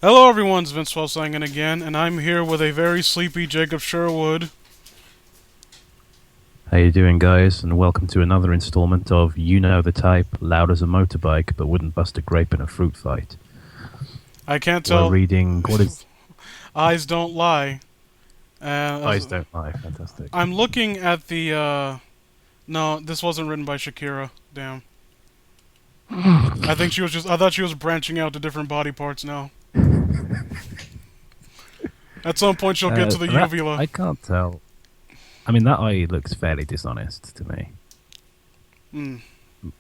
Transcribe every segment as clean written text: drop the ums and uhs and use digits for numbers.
Hello everyone, it's Vince Wellsang again, and I'm here with a very sleepy Jacob Sherwood. How you doing, guys? And welcome to another installment of You Know the Type, loud as a motorbike, but wouldn't bust a grape in a fruit fight. I can't We're tell. reading what is Eyes don't lie. Eyes Don't Lie. Fantastic. I'm looking at the, no, this wasn't written by Shakira. Damn. I thought she was branching out to different body parts now. At some point she'll get to the That uvula. I can't tell. I mean, that eye looks fairly dishonest to me. Hmm.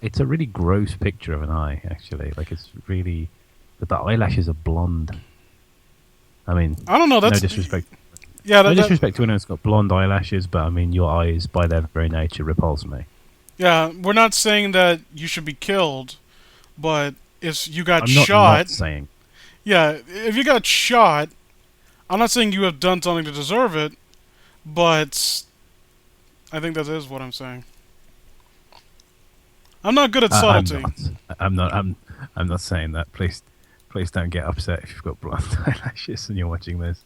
It's a really gross picture of an eye, actually. Like it's really, but the eyelashes are blonde. I mean, I don't know, no that's, disrespect. yeah, No that, disrespect to anyone who's got blonde eyelashes, but I mean, your eyes, by their very nature, repulse me. yeah, we're not saying that you should be killed, but if you got I'm not shot, saying. yeah, if you got shot, I'm not saying you have done something to deserve it, but I think that is what I'm saying. I'm not good at I'm subtlety. not. I'm not. I'm not saying that. Please don't get upset if you've got blonde eyelashes and you're watching this.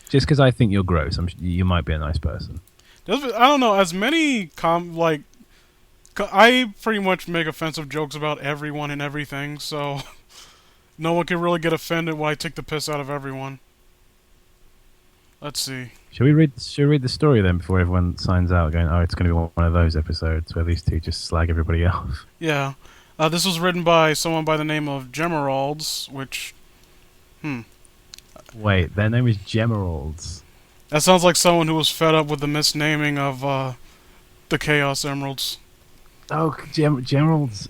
Just because I think you're gross, you might be a nice person. I don't know. As many I pretty much make offensive jokes about everyone and everything, so no one can really get offended when I take the piss out of everyone. Let's see. Should we read the story then before everyone signs out, going, "Oh, it's going to be one of those episodes where these two just slag everybody off." Yeah, this was written by someone by the name of Gemeralds, which hmm, Wait, their name is Gemeralds. that sounds like someone who was fed up with the misnaming of the Chaos Emeralds. Oh, Gemeralds.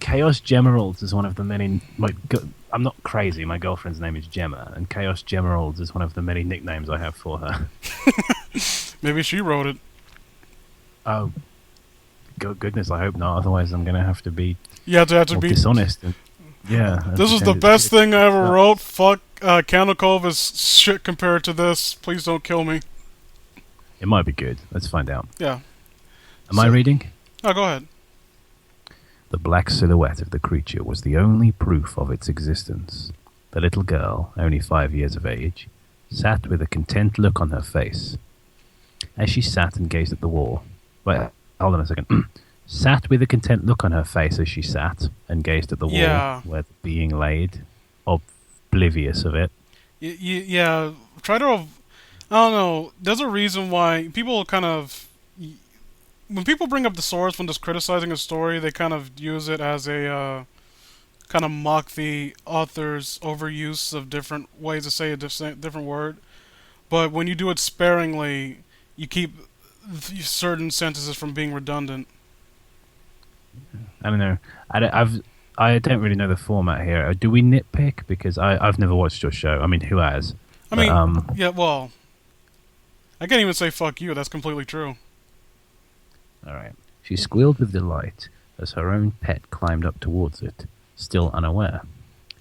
Chaos Gemeralds is one of the many. I'm not crazy. My girlfriend's name is Gemma, and Chaos Gemeralds is one of the many nicknames I have for her. Maybe she wrote it. Oh, goodness, I hope not. Otherwise, I'm going to have to be You have to more be. dishonest. And, yeah, I have This to is the change it best thing I ever to wrote. Fuck, Candle Cove is shit compared to this. Please don't kill me. It might be good. Let's find out. Yeah. Am I So, reading? oh, go ahead. The black silhouette of the creature was the only proof of its existence. The little girl, only 5 years of age, sat with a content look on her face. As she sat and gazed at the wall. Wait, hold on a second. Sat with a content look on her face as she sat and gazed at the wall Yeah. where the being laid, oblivious of it. Yeah. Try to. I don't know. There's a reason why people kind of. When people bring up the source when just criticizing a story, they kind of use it as a. Kind of mock the author's overuse of different ways to say a different word. But when you do it sparingly, you keep certain sentences from being redundant. I don't know. I don't really know the format here. Do we nitpick? Because I've never watched your show. I mean, who has? I But mean, yeah, well, I can't even say fuck you. That's completely true. all right. She squealed with delight as her own pet climbed up towards it, still unaware.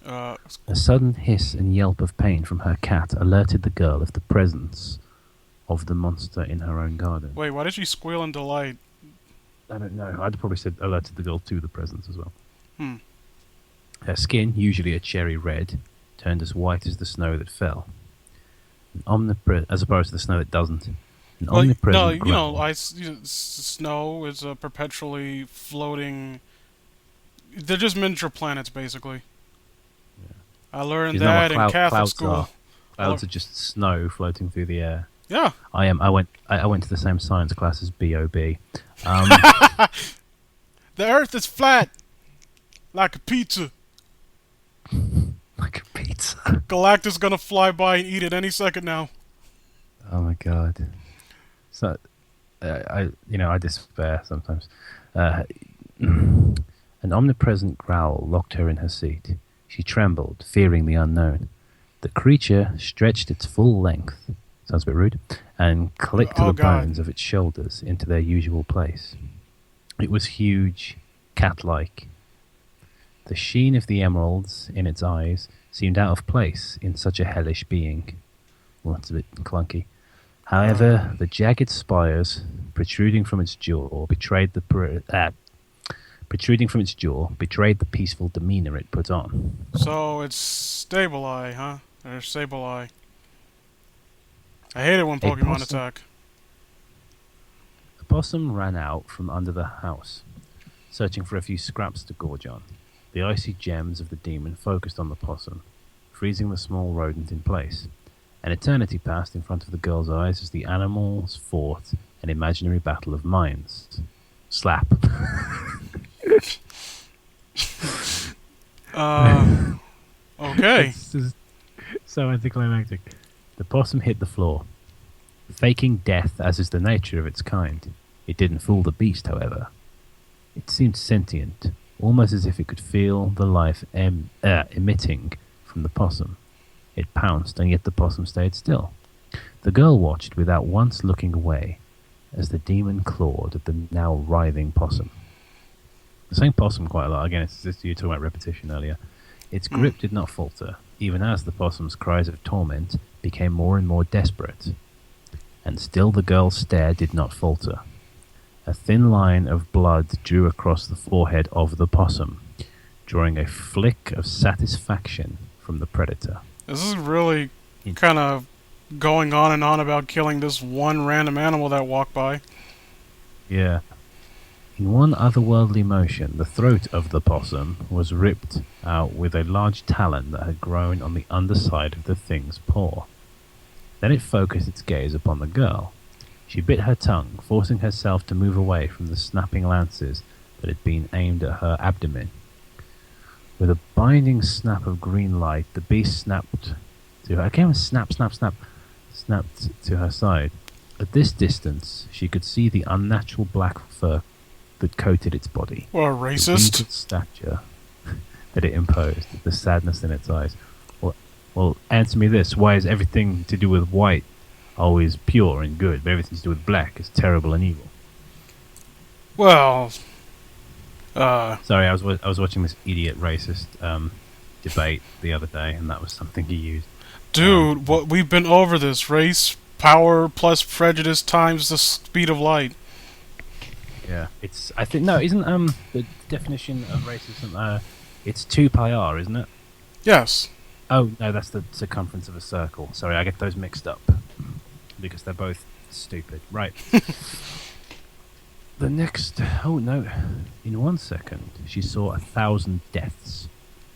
Uh, A sudden hiss and yelp of pain from her cat alerted the girl of the presence of the monster in her own garden. Wait, why did she squeal in delight? I don't know. I'd probably said alerted the girl to the presence as well. Hmm. Her skin, usually a cherry red, turned as white as the snow that fell. As opposed to the snow that doesn't. An Well, no, omnipresent growl. snow is a perpetually floating. They're just miniature planets, basically. I learned Isn't that what that in Catholic clouds school. are? Clouds are just snow floating through the air. Yeah. I went to the same science class as Bob. The Earth is flat, like a pizza. Like a pizza. Galactus gonna fly by and eat it any second now. Oh my god. So, I despair sometimes. Uh, an omnipresent growl locked her in her seat. She trembled, fearing the unknown. The creature stretched its full length, sounds a bit rude, and clicked Oh the God. bones of its shoulders into their usual place. It was huge, cat-like. The sheen of the emeralds in its eyes seemed out of place in such a hellish being. Well, that's a bit clunky. However, the jagged spires protruding from its jaw betrayed the peaceful demeanor it put on. So it's stable eye, huh? There's Sableye. I hate it when A Pokemon possum, attack. a possum ran out from under the house, searching for a few scraps to gorge on. The icy gems of the demon focused on the possum, freezing the small rodent in place. An eternity passed in front of the girl's eyes as the animals fought an imaginary battle of minds. Slap. Uh, okay. It's just so anticlimactic. The possum hit the floor, faking death as is the nature of its kind. It didn't fool the beast, however. It seemed sentient, almost as if it could feel the life emitting from the possum. It pounced, and yet the possum stayed still. The girl watched without once looking away as the demon clawed at the now writhing possum. The same possum quite a lot. Again, it's just you talking about repetition earlier. Its Mm. grip did not falter, even as the possum's cries of torment became more and more desperate. And still the girl's stare did not falter. A thin line of blood drew across the forehead of the possum, drawing a flick of satisfaction from the predator. This is really In- kind of going on and on about killing this one random animal that walked by. Yeah. In one otherworldly motion, the throat of the possum was ripped out with a large talon that had grown on the underside of the thing's paw. Then it focused its gaze upon the girl. She bit her tongue, forcing herself to move away from the snapping lances that had been aimed at her abdomen. With a binding snap of green light, the beast snapped to her. Again, snap, snap, snap, snapped to her side. At this distance, she could see the unnatural black fur that coated its body, What a the racist. regal stature that it imposed, the sadness in its eyes. Well, answer me this: why is everything to do with white always pure and good, but everything to do with black is terrible and evil? Well, Sorry, I was watching this idiot racist debate the other day, and that was something he used. dude, what we've been over this. Race, power plus prejudice times the speed of light. Yeah, it's. I think no, isn't the definition of racism? It's 2 pi r, isn't it? Yes. Oh no, that's the circumference of a circle. Sorry, I get those mixed up because they're both stupid. Right. The next. Oh no! In 1 second, she saw 1,000 deaths.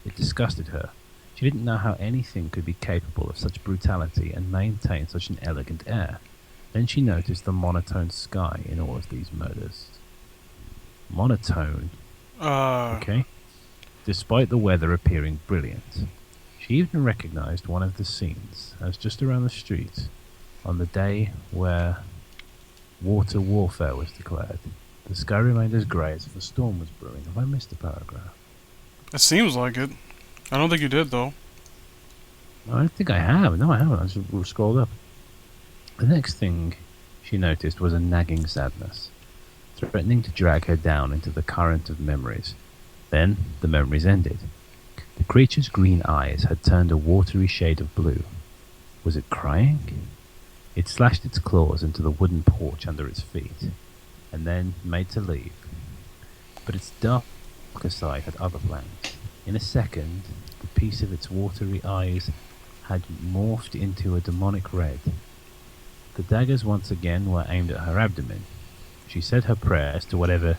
It disgusted her. She didn't know how anything could be capable of such brutality and maintain such an elegant air. Then she noticed the monotone sky in all of these murders. Monotone, Uh, okay? Despite the weather appearing brilliant. She even recognized one of the scenes as just around the street on the day where water warfare was declared. The sky remained as grey as if a storm was brewing. Have I missed a paragraph? it seems like it. I don't think you did though. I don't think I have. No, I haven't. I just scrolled up. The next thing she noticed was a nagging sadness, threatening to drag her down into the current of memories. Then the memories ended. The creature's green eyes had turned a watery shade of blue. Was it crying? It slashed its claws into the wooden porch under its feet, and then made to leave. But its darker side had other plans. In a second, the piece of its watery eyes had morphed into a demonic red. The daggers once again were aimed at her abdomen. She said her prayers to whatever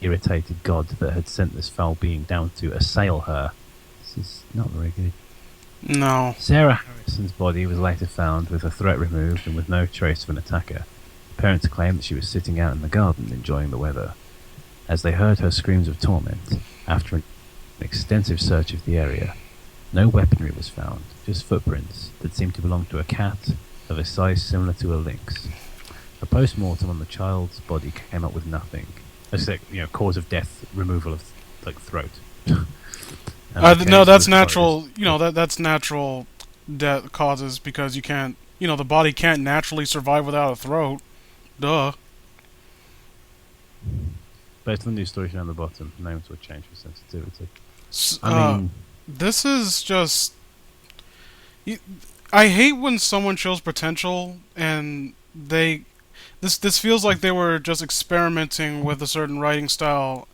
irritated god that had sent this foul being down to assail her. This is not very good. No. Sarah Harrison's body was later found with her throat removed and with no trace of an attacker. Parents claimed that she was sitting out in the garden enjoying the weather. As they heard her screams of torment, after an extensive search of the area, no weaponry was found, just footprints that seemed to belong to a cat of a size similar to a lynx. A post-mortem on the child's body came up with nothing. It's like, cause of death, removal of throat. No, that's natural. You know that's natural death causes because you can't. The body can't naturally survive without a throat. Duh. Based on the news story on the bottom, names will change for sensitivity. S- I mean, this is just. I hate when someone shows potential and they. This feels like they were just experimenting with a certain writing style.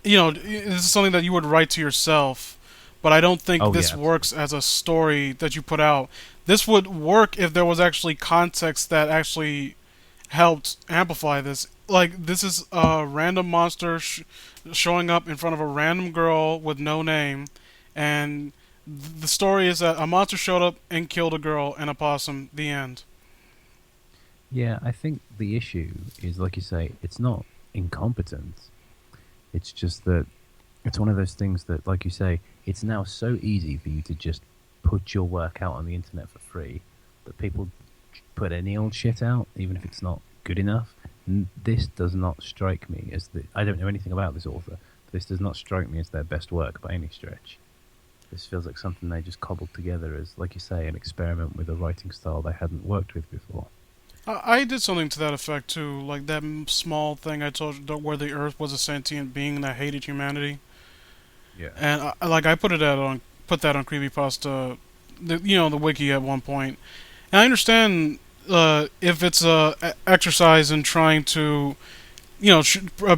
This is something that you would write to yourself, but I don't think Oh this yeah, works absolutely. as a story that you put out. This would work if there was actually context that actually helped amplify this. Like, this is a random monster showing up in front of a random girl with no name, and the story is that a monster showed up and killed a girl and a possum. The end. Yeah, I think the issue is, like you say, it's not incompetence. It's just that it's one of those things that, like you say, it's now so easy for you to just put your work out on the internet for free that people put any old shit out, even if it's not good enough. And this does not strike me as the. I don't know anything about this author. But this does not strike me as their best work by any stretch. This feels like something they just cobbled together as, like you say, an experiment with a writing style they hadn't worked with before. I did something to that effect too, like that small thing I told you, where the Earth was a sentient being that hated humanity, Yeah. and I put that on creepypasta, the wiki at one point. And I understand if it's a exercise in trying to,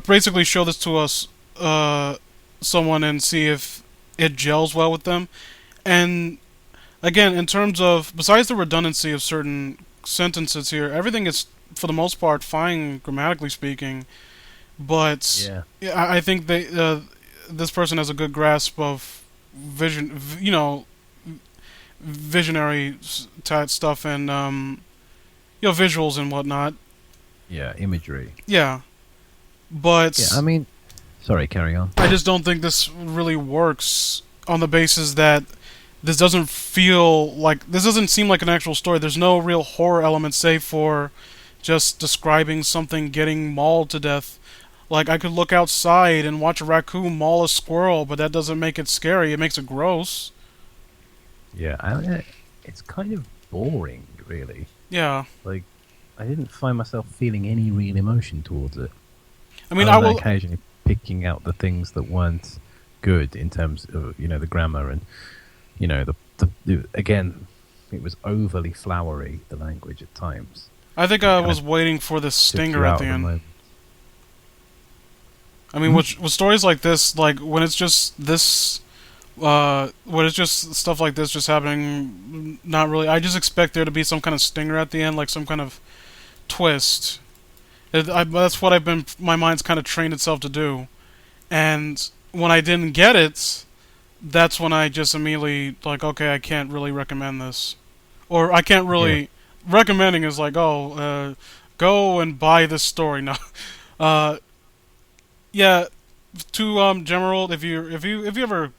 basically show this to us, someone, and see if it gels well with them. And again, in terms of, besides the redundancy of certain sentences here, everything is for the most part fine grammatically speaking. But Yeah. yeah, I think this person has a good grasp of visionary type stuff, and visuals and whatnot. Yeah. Imagery. Yeah, Yeah. I but mean, sorry. Carry on. I just don't think this really works on the basis that this doesn't seem like an actual story. There's no real horror element save for just describing something getting mauled to death. Like, I could look outside and watch a raccoon maul a squirrel, but that doesn't make it scary. It makes it gross. Yeah. It's kind of boring, really. Yeah. Like, I didn't find myself feeling any real emotion towards it, I mean, other I than will. occasionally picking out the things that weren't good in terms of the grammar and again, it was overly flowery, the language at times, I think and it I kind of was waiting for this took you stinger at out the of the end. moment. I mean, Hmm? with stories like this, like when it's just this, when it's just stuff like this just happening, not really. I just expect there to be some kind of stinger at the end, like some kind of twist. That's what my mind's kind of trained itself to do. And when I didn't get it, that's when I just immediately like, okay, I can't really recommend this, or I can't Yeah. really. Recommending is like, oh, go and buy this story now. Uh, yeah, to Gemerald, if you ever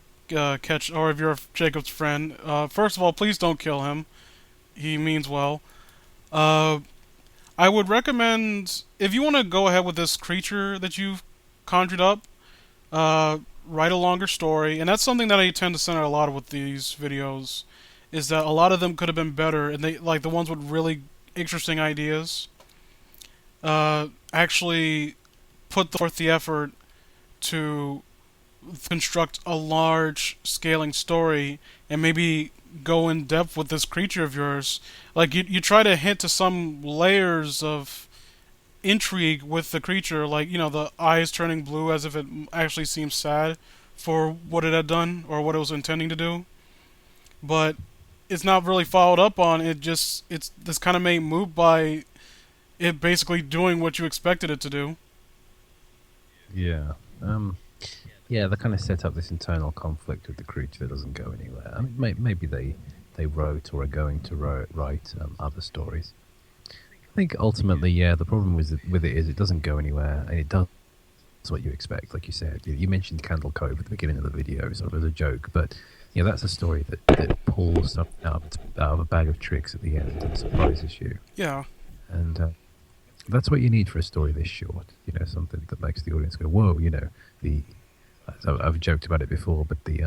catch, or if you're Jacob's friend, first of all, please don't kill him. He means well. Uh, I would recommend, if you want to go ahead with this creature that you've conjured up, uh, write a longer story, and that's something that I tend to center a lot with these videos, is that a lot of them could have been better, and they like the ones with really interesting ideas. Actually put forth the effort to construct a large scaling story and maybe go in depth with this creature of yours. Like, you try to hint to some layers of intrigue with the creature, like, the eyes turning blue as if it actually seems sad for what it had done or what it was intending to do. But it's not really followed up on. It's this kind of made move by it basically doing what you expected it to do. Yeah. Yeah, they kind of set up this internal conflict with the creature that doesn't go anywhere. I mean, maybe they wrote or are going to write other stories. I think ultimately, yeah, the problem with it is it doesn't go anywhere, and it does what you expect. Like you said, you mentioned Candle Cove at the beginning of the video, sort of as a joke, but yeah, that's a story that pulls something out of a bag of tricks at the end and surprises you, Yeah. and that's what you need for a story this short. Something that makes the audience go, "Whoa!" The I've joked about it before, but the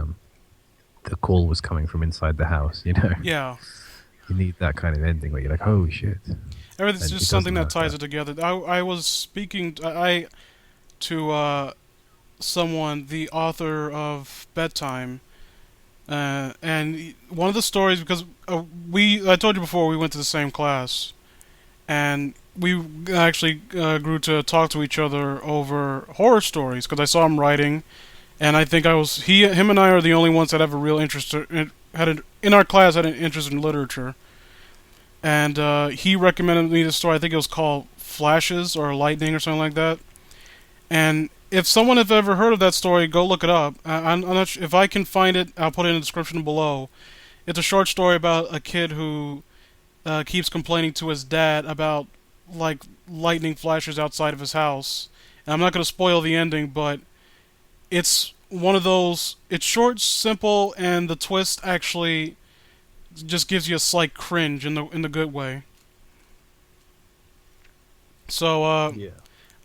call was coming from inside the house. Yeah. You need that kind of ending where you're like, "Holy shit!" Everything's And just it something doesn't that have ties that. it together. I was speaking to someone, the author of Bedtime, and one of the stories, because I told you before, we went to the same class, and we actually grew to talk to each other over horror stories because I saw him writing, and I think him and I are the only ones that have a real interest in our class had an interest in literature, and he recommended me this story. I think it was called Flashes or Lightning or something like that. And if someone has ever heard of that story, go look it up. I'm not if I can find it. I'll put it in the description below. It's a short story about a kid who keeps complaining to his dad about like lightning flashes outside of his house. And I'm not going to spoil the ending, but it's one of those. It's short, simple, and the twist actually just gives you a slight cringe in the good way. So Yeah.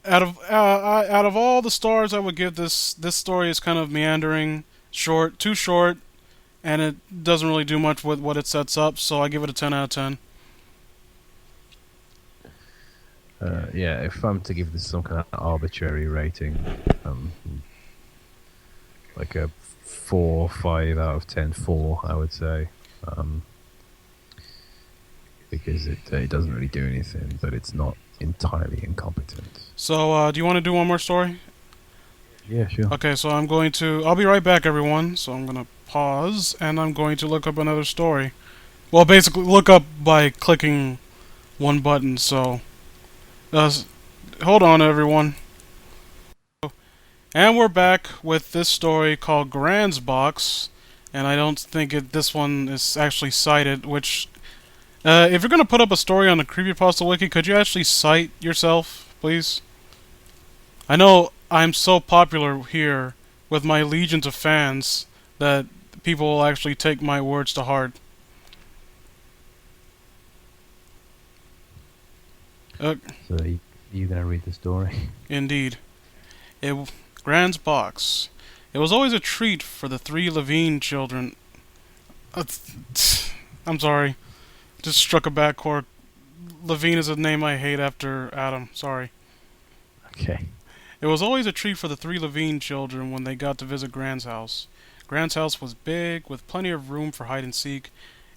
out of all the stars, I would give this story is kind of meandering, short, too short, and it doesn't really do much with what it sets up. So I give it a 10 out of 10. Yeah, if I'm to give this some kind of arbitrary rating, um, like a 4, 5 out of 10, 4, I would say, um, because it doesn't really do anything, but it's not entirely incompetent. So do you want to do one more story? Yeah, sure. Okay, so I'll be right back, everyone. So I'm gonna pause, and I'm going to look up another story. Well, basically, look up by clicking one button. So, uh, hold on, everyone. And we're back with this story called Gran's Box, and I don't think this one is actually cited. Which, if you're gonna put up a story on the Creepypasta Wiki, could you actually cite yourself, please? I know I'm so popular here with my legions of fans that people will actually take my words to heart. Uh, So you gonna read the story? Indeed. Gran's Box. It was always a treat for the three Levine children. Uh, I'm sorry. Just struck a bad chord. Levine is a name I hate after Adam. Sorry. Okay. It was always a treat for the three Levine children when they got to visit Gran's house. Gran's house was big, with plenty of room for hide and seek,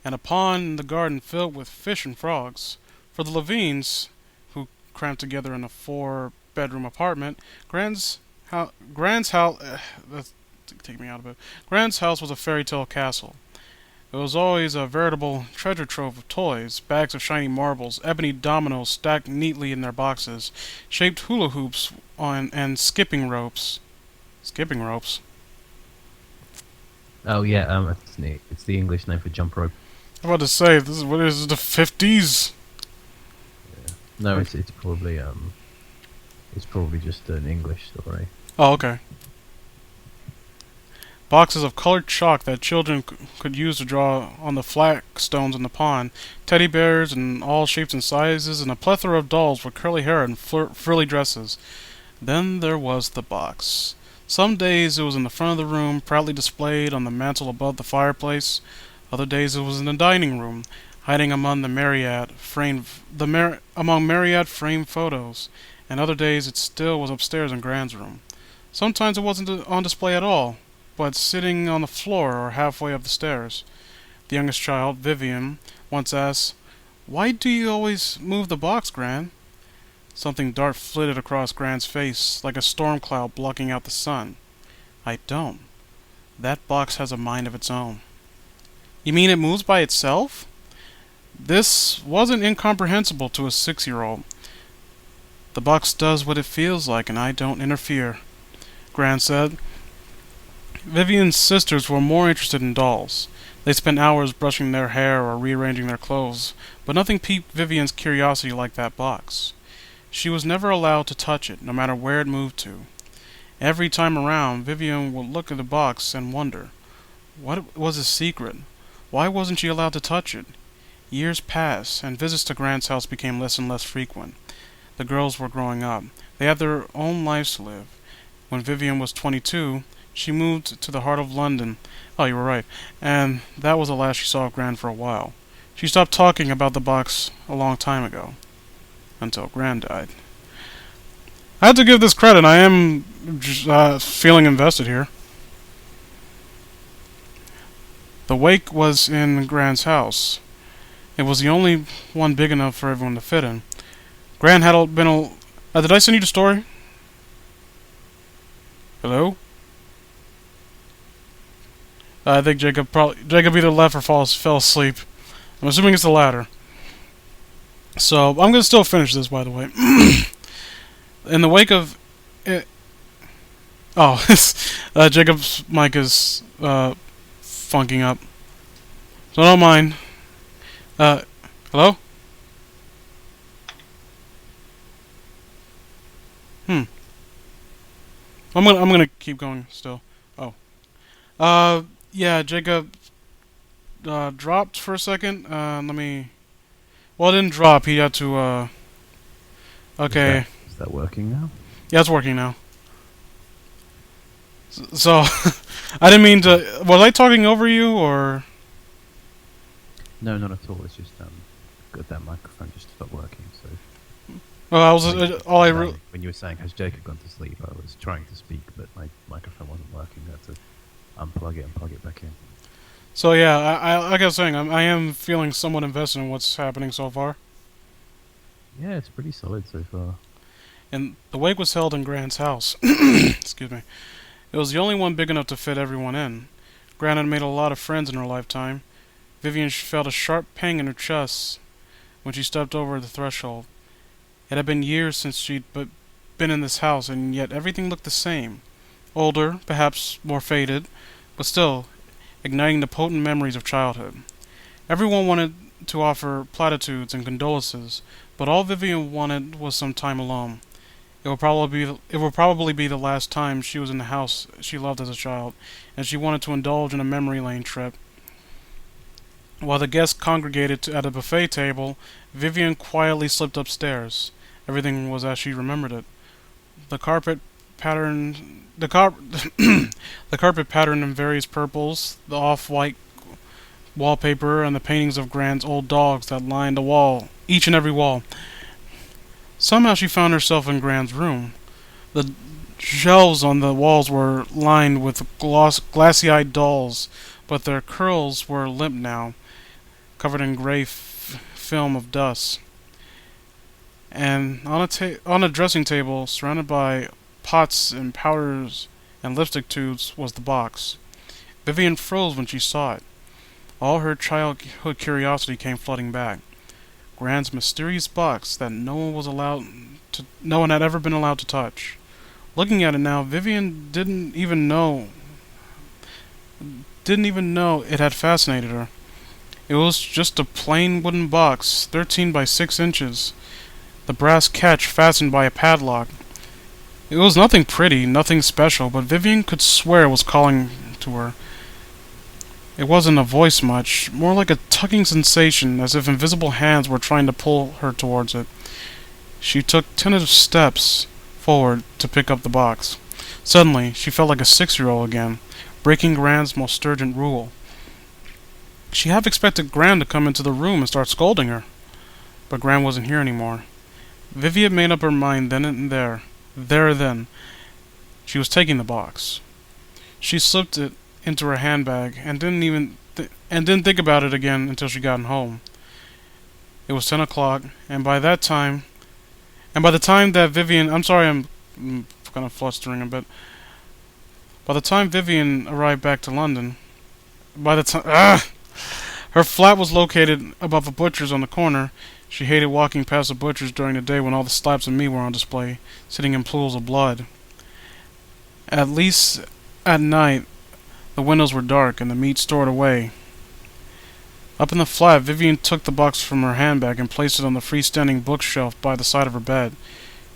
and a pond in the garden filled with fish and frogs. For the Levines, who crammed together in a four-bedroom apartment, Gran's house. Take me out of it. Gran's house was a fairy tale castle. It was always a veritable treasure trove of toys, bags of shiny marbles, ebony dominoes stacked neatly in their boxes, shaped hula hoops and skipping ropes. Skipping ropes? Oh yeah, it's the English name for jump rope. I'm about to say, what is it, the 50s? No, it's probably just an English story. Oh, okay. Boxes of colored chalk that children could use to draw on the flagstones in the pond, teddy bears in all shapes and sizes, and a plethora of dolls with curly hair and frilly dresses. Then there was the box. Some days it was in the front of the room, proudly displayed on the mantel above the fireplace. Other days it was in the dining room, hiding among Marriott framed photos. And other days it still was upstairs in Gran's room. Sometimes it wasn't on display at all, but sitting on the floor or halfway up the stairs. The youngest child, Vivian, once asked, "Why do you always move the box, Gran?" Something dark flitted across Gran's face, like a storm cloud blocking out the sun. "I don't. That box has a mind of its own." "You mean it moves by itself?" This wasn't incomprehensible to a 6-year-old. "The box does what it feels like, and I don't interfere," Gran said. Vivian's sisters were more interested in dolls. They spent hours brushing their hair or rearranging their clothes, but nothing piqued Vivian's curiosity like that box. She was never allowed to touch it, no matter where it moved to. Every time around, Vivian would look at the box and wonder, what was its secret? Why wasn't she allowed to touch it? Years passed, and visits to Gran's house became less and less frequent. The girls were growing up. They had their own lives to live. When Vivian was 22, she moved to the heart of London. Oh, you were right. And that was the last she saw of Gran for a while. She stopped talking about the box a long time ago. Until Gran died. I have to give this credit. I am feeling invested here. The wake was in Gran's house. It was the only one big enough for everyone to fit in. Gran had been did I send you the story? Hello? I think Jacob either left or fell asleep. I'm assuming it's the latter. So I'm gonna still finish this, by the way. In the wake of it, oh, Jacob's mic is funking up, so don't mind. Hello? Hmm. I'm gonna keep going still. Oh. Yeah, Jacob dropped for a second. Let me. Well, it didn't drop. He had to. Okay. Is that working now? Yeah, it's working now. So, I didn't mean to. Was I talking over you or? No, not at all. It's just got that microphone just stopped working. So Well, I was. All I. when you were saying has Jacob gone to sleep, I was trying to speak, but my microphone wasn't working. I had to unplug it and plug it back in. So yeah, like I was saying, I am feeling somewhat invested in what's happening so far. Yeah, it's pretty solid so far. And the wake was held in Gran's house. Excuse me. It was the only one big enough to fit everyone in. Gran had made a lot of friends in her lifetime. Vivian felt a sharp pang in her chest when she stepped over the threshold. It had been years since she'd been in this house, and yet everything looked the same. Older, perhaps more faded, but still igniting the potent memories of childhood. Everyone wanted to offer platitudes and condolences, but all Vivian wanted was some time alone. It would probably be the last time she was in the house she loved as a child, and she wanted to indulge in a memory lane trip. While the guests congregated at a buffet table, Vivian quietly slipped upstairs. Everything was as she remembered it. The carpet pattern, the carpet patterned in various purples, the off-white wallpaper, and the paintings of Gran's old dogs that lined the wall, each and every wall. Somehow she found herself in Gran's room. The shelves on the walls were lined with glassy-eyed dolls, but their curls were limp now, covered in gray film of dust. And on a dressing table, surrounded by pots and powders and lipstick tubes, was the box. Vivian froze when she saw it. All her childhood curiosity came flooding back. Gran's mysterious box that no one had ever been allowed to touch. Looking at it now, Vivian didn't even know it had fascinated her. It was just a plain wooden box, 13 by 6 inches, the brass catch fastened by a padlock. It was nothing pretty, nothing special, but Vivian could swear it was calling to her. It wasn't a voice much, more like a tugging sensation, as if invisible hands were trying to pull her towards it. She took tentative steps forward to pick up the box. Suddenly, she felt like a 6-year-old again, breaking Gran's most stringent rule. She half expected Gran to come into the room and start scolding her, but Gran wasn't here anymore. Vivian made up her mind then and there. Then. She was taking the box. She slipped it into her handbag and didn't think about it again until she got home. It was 10 o'clock, and by the time that Vivian, I'm sorry, I'm kind of flustering a bit. By the time Vivian arrived back to London, her flat was located above a butcher's on the corner. She hated walking past the butcher's during the day when all the slabs of meat were on display, sitting in pools of blood. At least at night, the windows were dark and the meat stored away. Up in the flat, Vivian took the box from her handbag and placed it on the freestanding bookshelf by the side of her bed.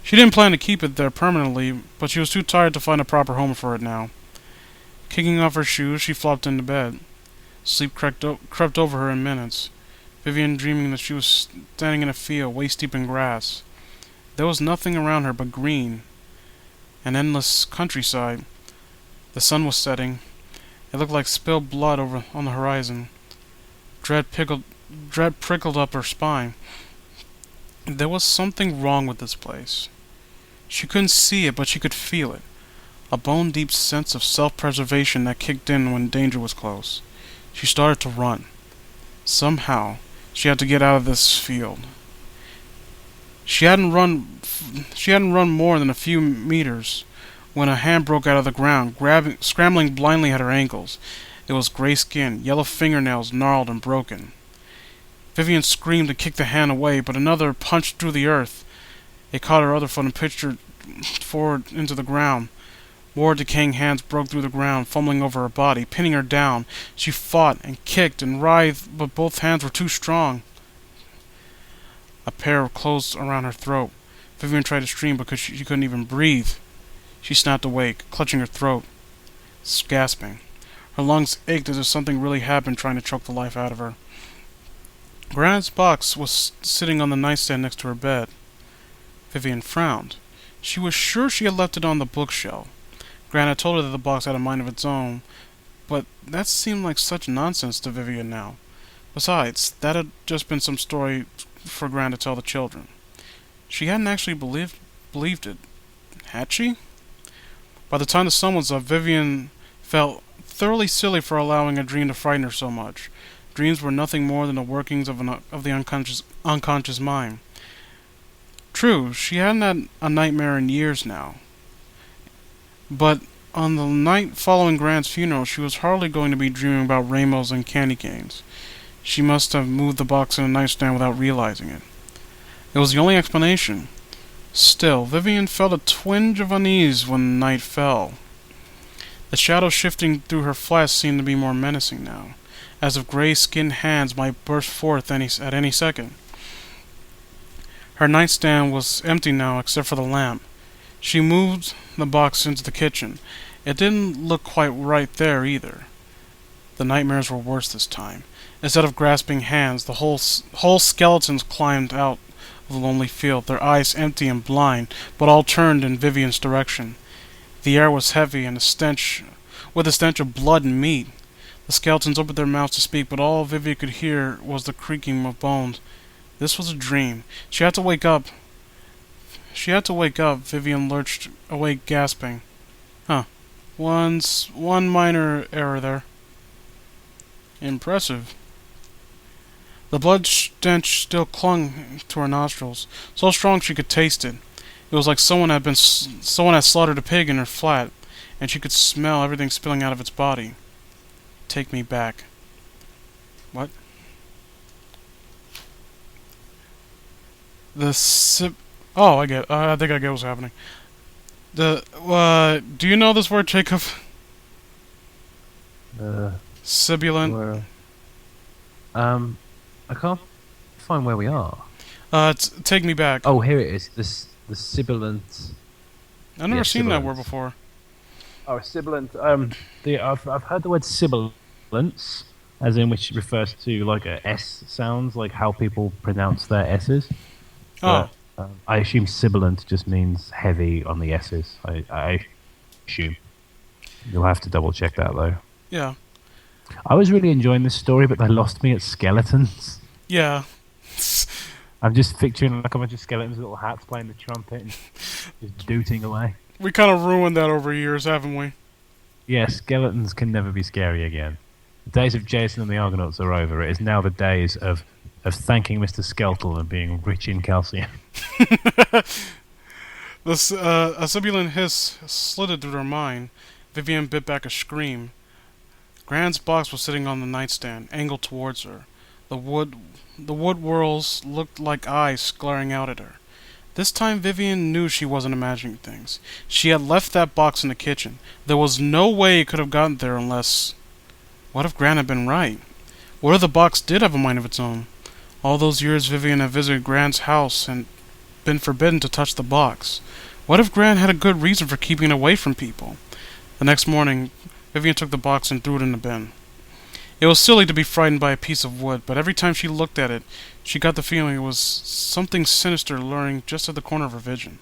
She didn't plan to keep it there permanently, but she was too tired to find a proper home for it now. Kicking off her shoes, she flopped into bed. Sleep crept over her in minutes, Vivian dreaming that she was standing in a field waist-deep in grass. There was nothing around her but green, an endless countryside. The sun was setting. It looked like spilled blood over on the horizon. Dread prickled up her spine. There was something wrong with this place. She couldn't see it, but she could feel it. A bone-deep sense of self-preservation that kicked in when danger was close. She started to run. Somehow, she had to get out of this field. She hadn't run more than a few meters when a hand broke out of the ground, scrambling blindly at her ankles. It was gray skin, yellow fingernails gnarled and broken. Vivian screamed and kicked the hand away, but another punched through the earth. It caught her other foot and pitched her forward into the ground. More decaying hands broke through the ground, fumbling over her body, pinning her down. She fought and kicked and writhed, but both hands were too strong. A pair closed around her throat. Vivian tried to scream because she couldn't even breathe. She snapped awake, clutching her throat, gasping. Her lungs ached as if something really had been trying to choke the life out of her. Gran's box was sitting on the nightstand next to her bed. Vivian frowned. She was sure she had left it on the bookshelf. Gran had told her that the box had a mind of its own, but that seemed like such nonsense to Vivian now. Besides, that had just been some story for Gran to tell the children. She hadn't actually believed it. Had she? By the time the sun was up, Vivian felt thoroughly silly for allowing a dream to frighten her so much. Dreams were nothing more than the workings of the unconscious mind. True, she hadn't had a nightmare in years now. But on the night following Gran's funeral, she was hardly going to be dreaming about rainbows and candy canes. She must have moved the box in the nightstand without realizing it. It was the only explanation. Still, Vivian felt a twinge of unease when night fell. The shadows shifting through her flesh seemed to be more menacing now, as if gray-skinned hands might burst forth at any second. Her nightstand was empty now except for the lamp. She moved the box into the kitchen. It didn't look quite right there either. The nightmares were worse this time. Instead of grasping hands, the whole skeletons climbed out of the lonely field, their eyes empty and blind, but all turned in Vivian's direction. The air was heavy and with a stench of blood and meat. The skeletons opened their mouths to speak, but all Vivian could hear was the creaking of bones. This was a dream. She had to wake up. Vivian lurched awake, gasping. Huh. One minor error there. Impressive. The blood stench still clung to her nostrils, so strong she could taste it. It was like someone had slaughtered a pig in her flat, and she could smell everything spilling out of its body. Take me back. What? Oh, I get. I think I get what's happening. Do you know this word, Jacob? Sibilant. Where, I can't find where we are. Take me back. Oh, here it is. The sibilant. I've never seen that word before. Oh, sibilant. I've heard the word sibilance, as in which refers to like a S sounds, like how people pronounce their S's. Oh. But, I assume sibilant just means heavy on the S's. I assume. You'll have to double check that though. Yeah. I was really enjoying this story, but they lost me at skeletons. Yeah. I'm just picturing like a bunch of skeletons with little hats playing the trumpet and just dooting away. We kind of ruined that over years, haven't we? Yeah, skeletons can never be scary again. The days of Jason and the Argonauts are over. It is now the days of thanking Mr. Skeletal and being rich in calcium. A sibilant hiss slitted through her mind. Vivian bit back a scream. Gran's box was sitting on the nightstand, angled towards her. The wood whorls looked like eyes glaring out at her. This time Vivian knew she wasn't imagining things. She had left that box in the kitchen. There was no way it could have gotten there unless... What if Gran had been right? What if the box did have a mind of its own? All those years Vivian had visited Gran's house and been forbidden to touch the box. What if Gran had a good reason for keeping it away from people? The next morning, Vivian took the box and threw it in the bin. It was silly to be frightened by a piece of wood, but every time she looked at it, she got the feeling it was something sinister lurking just at the corner of her vision.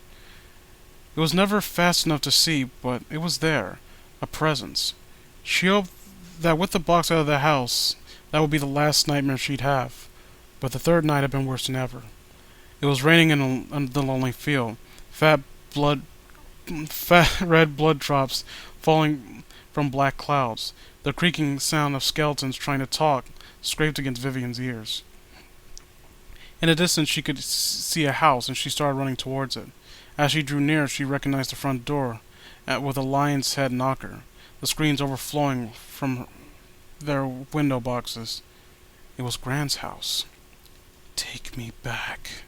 It was never fast enough to see, but it was there, a presence. She hoped that with the box out of the house, that would be the last nightmare she'd have. But the third night had been worse than ever. It was raining in the lonely field. Fat red blood drops falling from black clouds. The creaking sound of skeletons trying to talk scraped against Vivian's ears. In the distance she could see a house, and she started running towards it. As she drew near, she recognized the front door with a lion's head knocker, the screams overflowing from their window boxes. It was Gran's house. Take me back.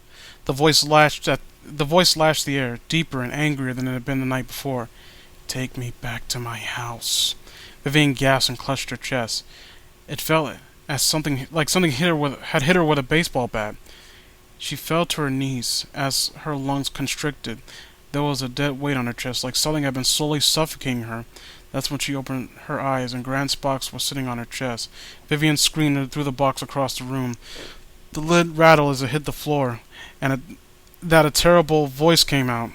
The voice lashed the air, deeper and angrier than it had been the night before. Take me back to my house. Vivian gasped and clutched her chest. It felt as something had hit her with a baseball bat. She fell to her knees as her lungs constricted. There was a dead weight on her chest, like something had been slowly suffocating her. That's when she opened her eyes, and Grant's box was sitting on her chest. Vivian screamed and threw the box across the room. The lid rattled as it hit the floor, and a terrible voice came out.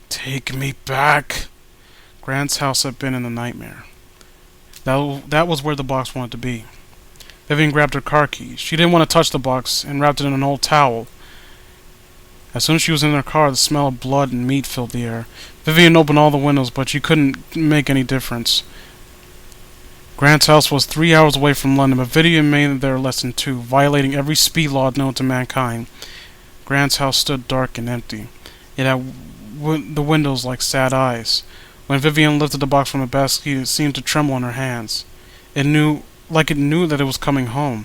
Take me back. Grant's house had been in the nightmare. That was where the box wanted to be. Vivian grabbed her car keys. She didn't want to touch the box and wrapped it in an old towel. As soon as she was in her car, the smell of blood and meat filled the air. Vivian opened all the windows, but she couldn't make any difference. Grant's house was 3 hours away from London, but Vivian made it there less than 2, violating every speed law known to mankind. Grant's house stood dark and empty. It had the windows like sad eyes. When Vivian lifted the box from the basket, it seemed to tremble in her hands. It knew that it was coming home.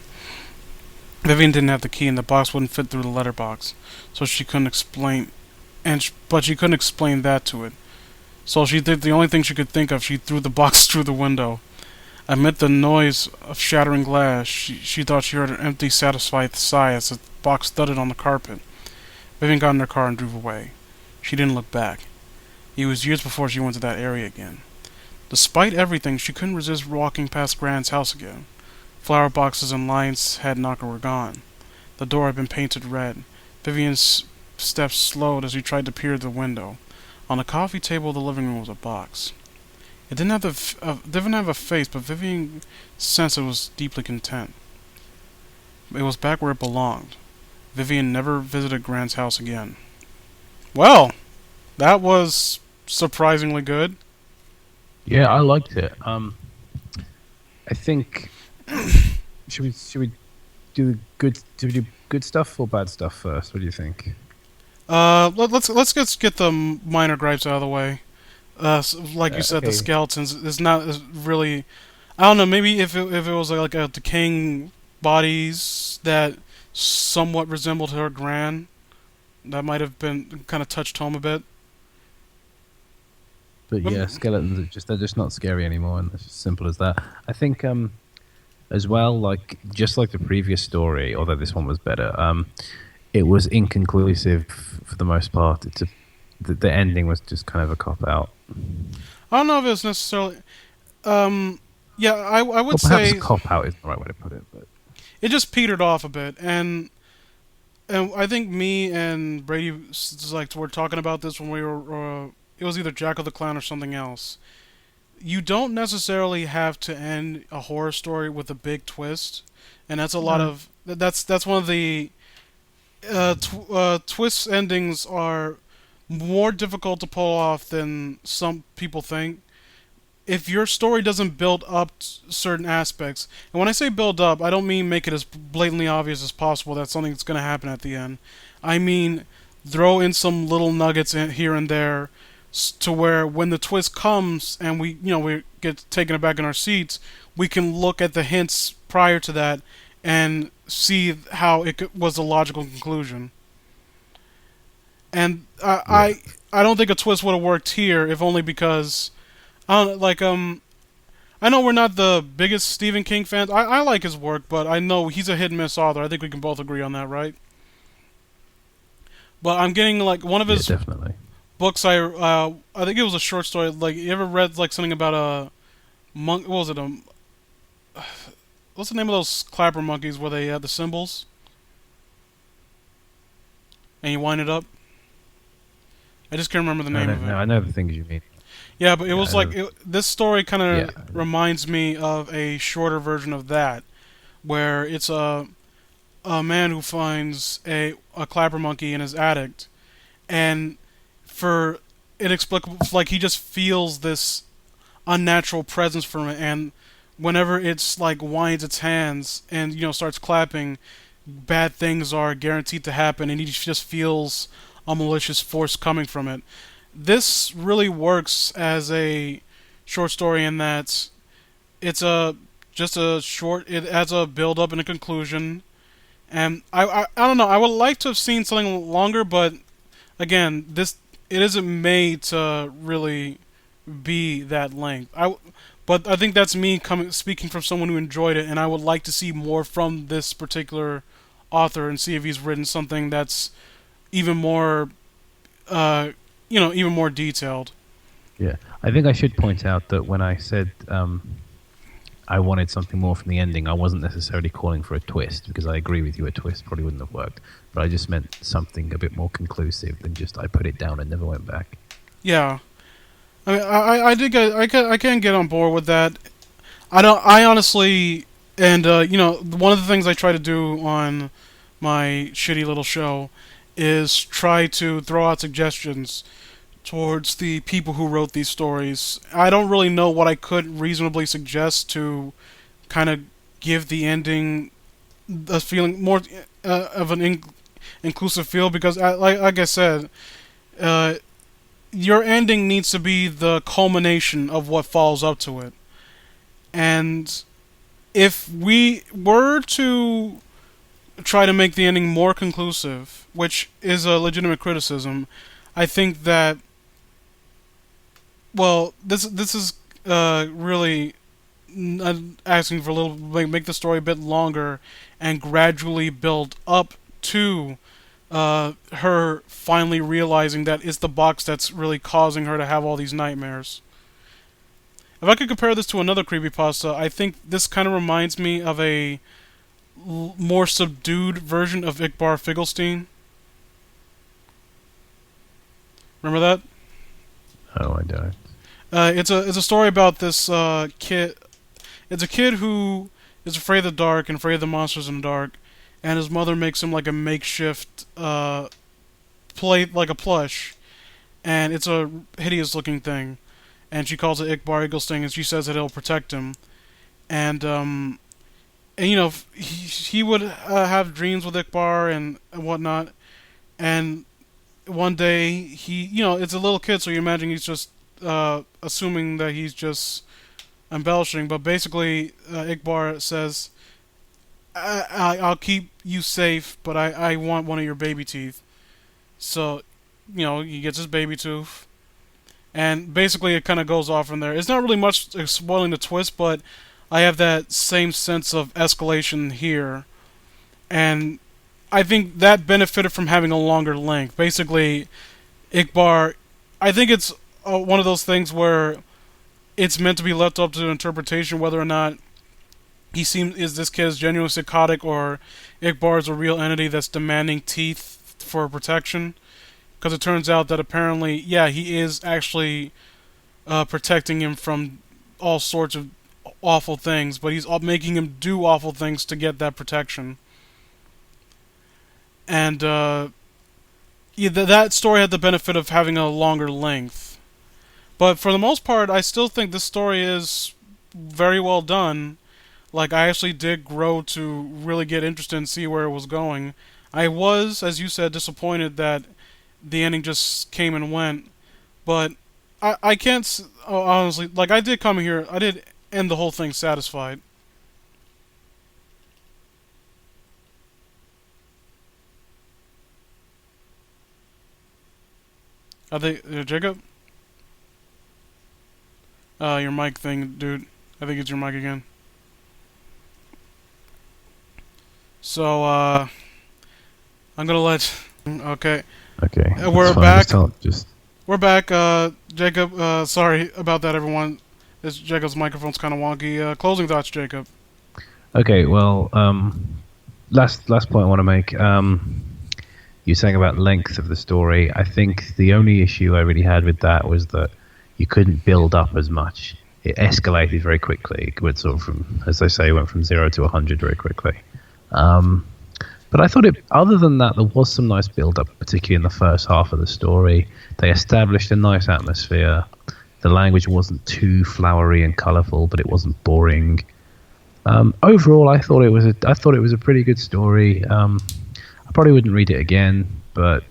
Vivian didn't have the key, and the box wouldn't fit through the letterbox, so she couldn't explain. But she couldn't explain that to it. So she did the only thing she could think of. She threw the box through the window. Amid the noise of shattering glass, she thought she heard an empty, satisfied sigh as the box thudded on the carpet. Vivian got in her car and drove away. She didn't look back. It was years before she went to that area again. Despite everything, she couldn't resist walking past Gran's house again. Flower boxes and lion's head knocker were gone. The door had been painted red. Vivian's steps slowed as she tried to peer through the window. On the coffee table of the living room was a box. It didn't have a face, but Vivian sensed it was deeply content. It was back where it belonged. Vivian never visited Gran's house again. Well, that was surprisingly good. Yeah, I liked it. I think should we do good stuff or bad stuff first? What do you think? Let's just get the minor gripes out of the way. Like you said, the Okay. skeletons is not is really. I don't know. Maybe if it was like a decaying bodies that somewhat resembled her Gran, that might have been kind of touched home a bit. But But yeah, skeletons they're just not scary anymore, and it's as simple as that. I think as well, like just like the previous story, although this one was better, it was inconclusive for the most part. The ending was just kind of a cop out. I don't know if it's necessarily. Yeah, I Or would perhaps say cop out is the right way to put it. But it just petered off a bit, and I think me and Brady were talking about this when we were. It was either Jack of the Clown or something else. You don't necessarily have to end a horror story with a big twist, and that's a lot no, of that's one of the twist endings are more difficult to pull off than some people think. If your story doesn't build up certain aspects, and when I say build up, I don't mean make it as blatantly obvious as possible that something's going to happen at the end. I mean throw in some little nuggets here and there to where when the twist comes and we get taken aback in our seats, we can look at the hints prior to that and see how was the logical conclusion. And yeah, I don't think a twist would have worked here if only because I don't like I know we're not the biggest Stephen King fans. I like his work, but I know he's a hit and miss author. I think we can both agree on that, right? But I'm getting like one of yeah, his definitely. books. I think it was a short story. Like you ever read like something about a monk? What was it? What's the name of those clapper monkeys where they had the cymbals and you wind it up? I just can't remember the I name know, of no, it. I know the things you mean. Yeah, but it Yeah, was I like know. this story kind Yeah, of reminds me of a shorter version of that, where it's a man who finds a clapper monkey in his attic, and for inexplicable, like he just feels this unnatural presence from it, and whenever it's like winds its hands and starts clapping, bad things are guaranteed to happen, and he just feels a malicious force coming from it. This really works as a short story in that it's a just a short. It adds a build up and a conclusion, and I don't know. I would like to have seen something longer, but again, this it isn't made to really be that length. But I think that's me coming speaking from someone who enjoyed it, and I would like to see more from this particular author and see if he's written something that's even more, uh, even more detailed. Yeah, I think I should point out that when I said I wanted something more from the ending, I wasn't necessarily calling for a twist because I agree with you, a twist probably wouldn't have worked. But I just meant something a bit more conclusive than just I put it down and never went back. Yeah, I mean, I did get, I can get on board with that. I don't, I honestly, and one of the things I try to do on my shitty little show is try to throw out suggestions towards the people who wrote these stories. I don't really know what I could reasonably suggest to kind of give the ending a feeling more of an inclusive feel because, like I said, uh, your ending needs to be the culmination of what follows up to it. And if we were to try to make the ending more conclusive, which is a legitimate criticism, I think that this is really asking for a little make the story a bit longer and gradually build up to her finally realizing that it's the box that's really causing her to have all these nightmares. If I could compare this to another creepypasta, I think this kind of reminds me of a more subdued version of Iqbar Figglestein. Remember that? Oh, I don't. It's a story about this kid. It's a kid who is afraid of the dark and afraid of the monsters in the dark, and his mother makes him like a makeshift plate, like a plush, and it's a hideous looking thing, and she calls it Iqbar Eaglesting, and she says that it'll protect him, and he would have dreams with Iqbar and whatnot, and one day it's a little kid, so you imagine he's just assuming that he's just embellishing, but basically Iqbar says, I'll keep you safe, but I want one of your baby teeth. So, he gets his baby tooth, and basically it kind of goes off from there. It's not really much spoiling the twist, but I have that same sense of escalation here, and I think that benefited from having a longer length. Basically, Iqbar, I think it's one of those things where it's meant to be left up to interpretation whether or not is this kid is genuinely psychotic or Iqbar is a real entity that's demanding teeth for protection. Because it turns out that apparently, yeah, he is actually protecting him from all sorts of awful things, but he's making him do awful things to get that protection. And yeah, that story had the benefit of having a longer length. But for the most part, I still think this story is very well done. Like, I actually did grow to really get interested and see where it was going. I was, as you said, disappointed that the ending just came and went. But I can't, honestly, like, I did come here, I did end the whole thing satisfied. I think, Jacob? Your mic thing, dude. I think it's your mic again. So, I'm gonna let. Okay, Okay, we're that's fine. back. Just We're back. Jacob. Sorry about that, everyone. Jacob's microphone's kind of wonky. Closing thoughts, Jacob. okay. Well, last point I want to make. You're saying about length of the story. I think the only issue I really had with that was that you couldn't build up as much. It escalated very quickly. It went sort of from, as they say, went from 0 to 100 very quickly. But I thought other than that, there was some nice build-up, particularly in the first half of the story. They established a nice atmosphere. The language wasn't too flowery and colourful, but it wasn't boring. Overall, I thought it was a pretty good story. I probably wouldn't read it again, but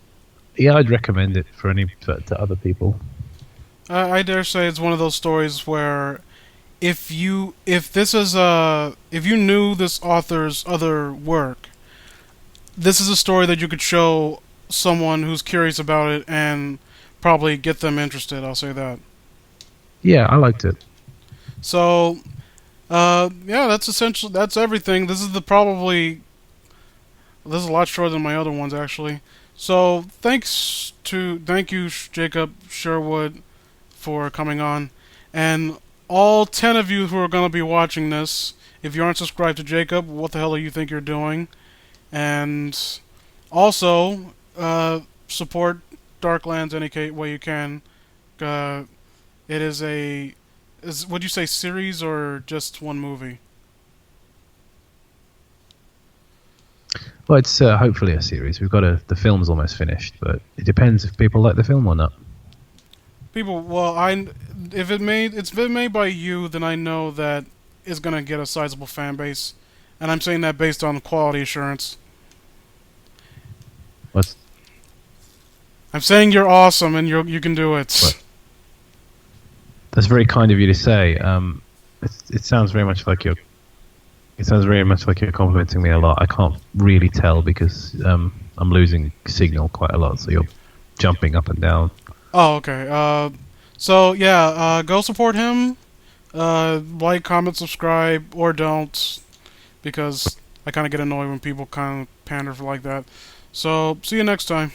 yeah, I'd recommend it to other people. I dare say it's one of those stories where if you knew this author's other work, this is a story that you could show someone who's curious about it and probably get them interested. I'll say that. Yeah, I liked it. So, yeah, that's essentially that's everything. This is a lot shorter than my other ones actually. So thank you Jacob Sherwood for coming on, and all 10 of you who are going to be watching this. If you aren't subscribed to Jacob, what the hell do you think you're doing? And also, support Darklands any way you can. Uh, it is a would you say series or just one movie? Well, it's hopefully a series. The film's almost finished, but it depends if people like the film or not. People, well, I if it's been made by you, then I know that it's gonna get a sizable fan base, and I'm saying that based on quality assurance. What's I'm saying you're awesome and you can do it. what? That's very kind of you to say. It sounds very much like you're. It sounds very much like you're complimenting me a lot. I can't really tell because I'm losing signal quite a lot. So you're jumping up and down. Oh, okay. So yeah, go support him. Like, comment, subscribe, or don't, because I kind of get annoyed when people kind of pander for like that. So see you next time.